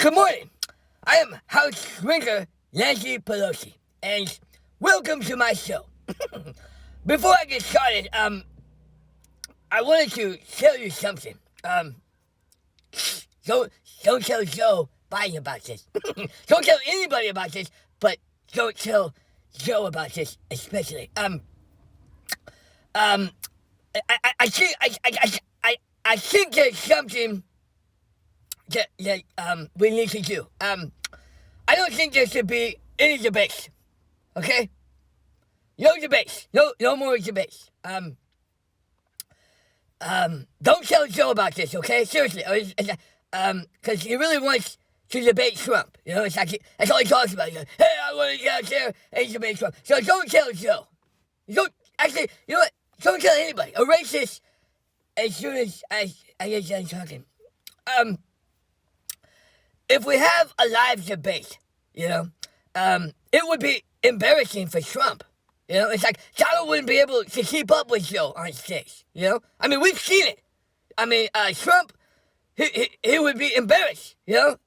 Good morning. I am House Drinker Nancy Pelosi, and welcome to my show. Before I get started, I wanted to tell you something. Don't tell Joe Biden about this. Don't tell anybody about this, but don't tell Joe about this, especially. I think there's something that we need to do. I don't think there should be any debates. Okay? No debates. No more debates. Don't tell Joe about this, okay? Seriously. Because he really wants to debate Trump. You know, it's like that's all he talks about. He goes, hey, I want to get out there and debate Trump. So don't tell Joe. Don't actually. You know what? Don't tell anybody. Erase this as soon as I get done talking. If we have a live debate, you know, it would be embarrassing for Trump. You know, it's like Donald wouldn't be able to keep up with Joe on stage. You know, I mean, we've seen it. I mean, Trump, he would be embarrassed. You know,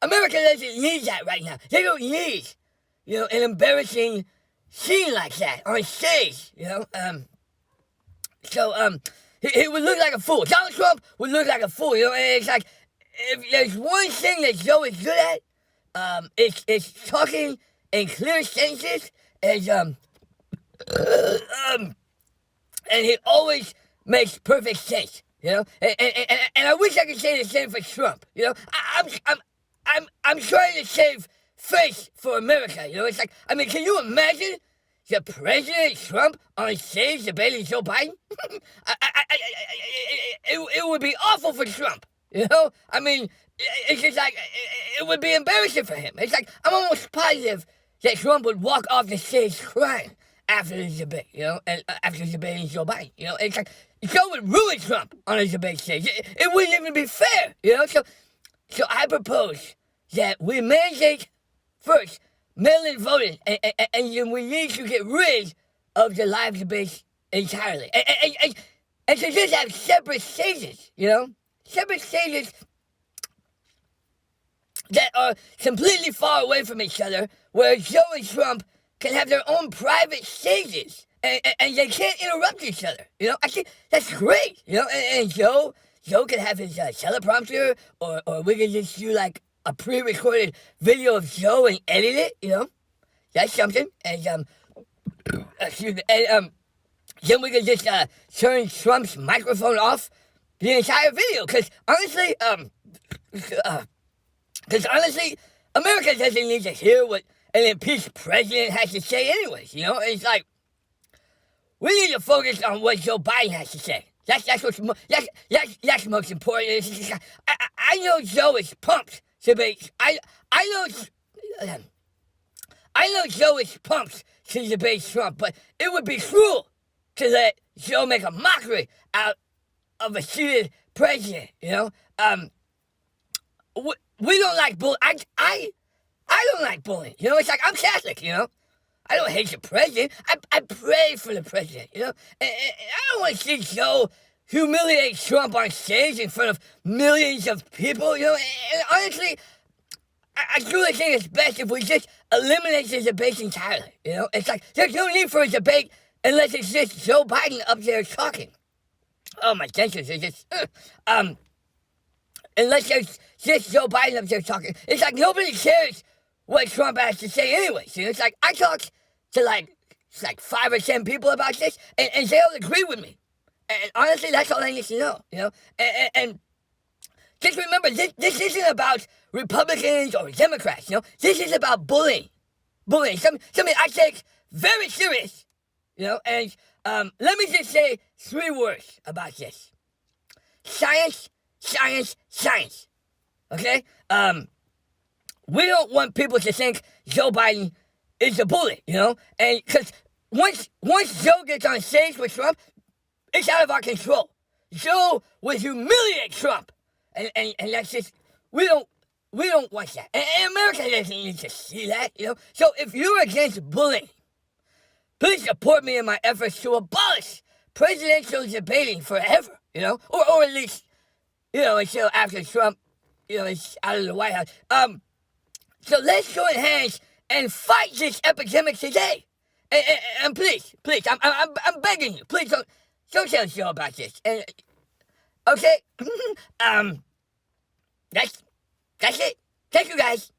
America doesn't need that right now. They don't need, you know, an embarrassing scene like that on stage. You know, he would look like a fool. Donald Trump would look like a fool. You know, and it's like, if there's one thing that Joe is good at, it's talking in clear sentences, and he always makes perfect sense, you know. And I wish I could say the same for Trump, you know. I'm trying to save face for America, you know. It's like, I mean, can you imagine the President Trump on stage debating Joe Biden? It would be awful for Trump. You know, I mean, it's just like, it would be embarrassing for him. It's like, I'm almost positive that Trump would walk off the stage crying after the debate, you know, and after debating Joe Biden, you know. It's like, Joe would ruin Trump on a debate stage. It wouldn't even be fair, you know. So I propose that we mandate first mail-in voting, and we need to get rid of the live debates entirely. And to just have separate stages, you know. Separate stages that are completely far away from each other, where Joe and Trump can have their own private stages, and they can't interrupt each other. You know, I think that's great. You know, and Joe can have his teleprompter, or we can just do like a pre-recorded video of Joe and edit it. You know, that's something. And excuse me. And then we can just turn Trump's microphone off the entire video, because honestly, America doesn't need to hear what an impeached president has to say anyways, you know. It's like, we need to focus on what Joe Biden has to say. That's what's most important. It's just, I know Joe is pumped to be, I know Joe is pumped to debate Trump, but it would be cruel to let Joe make a mockery out of a seated president, you know. We don't like bullying. I don't like bullying, you know. It's like, I'm Catholic, you know. I don't hate the president. I pray for the president, you know. And I don't want to see Joe humiliate Trump on stage in front of millions of people, you know. And honestly, I truly think it's best if we just eliminate the debate entirely, you know. It's like, there's no need for a debate unless it's just Joe Biden up there talking. Oh, my dentures are just, unless there's just Joe Biden up there talking. It's like nobody cares what Trump has to say anyways. You know, it's like, I talk to like 5 or 10 people about this, and they all agree with me. And honestly, that's all I need to know, you know. And just remember, this isn't about Republicans or Democrats, you know. This is about bullying. Bullying. Something I take very serious, you know. And let me just say 3 words about this. Science, science, science. Okay? We don't want people to think Joe Biden is a bully, you know? And because once Joe gets on stage with Trump, it's out of our control. Joe will humiliate Trump. And that's just, we don't want that. And America doesn't need to see that, you know? So if you're against bullying, please support me in my efforts to abolish presidential debating forever, you know? Or at least, you know, until after Trump it's out of the White House. So let's join hands and fight this epidemic today. And please, I'm begging you, please don't tell Joe about this. And, okay, that's it. Thank you guys.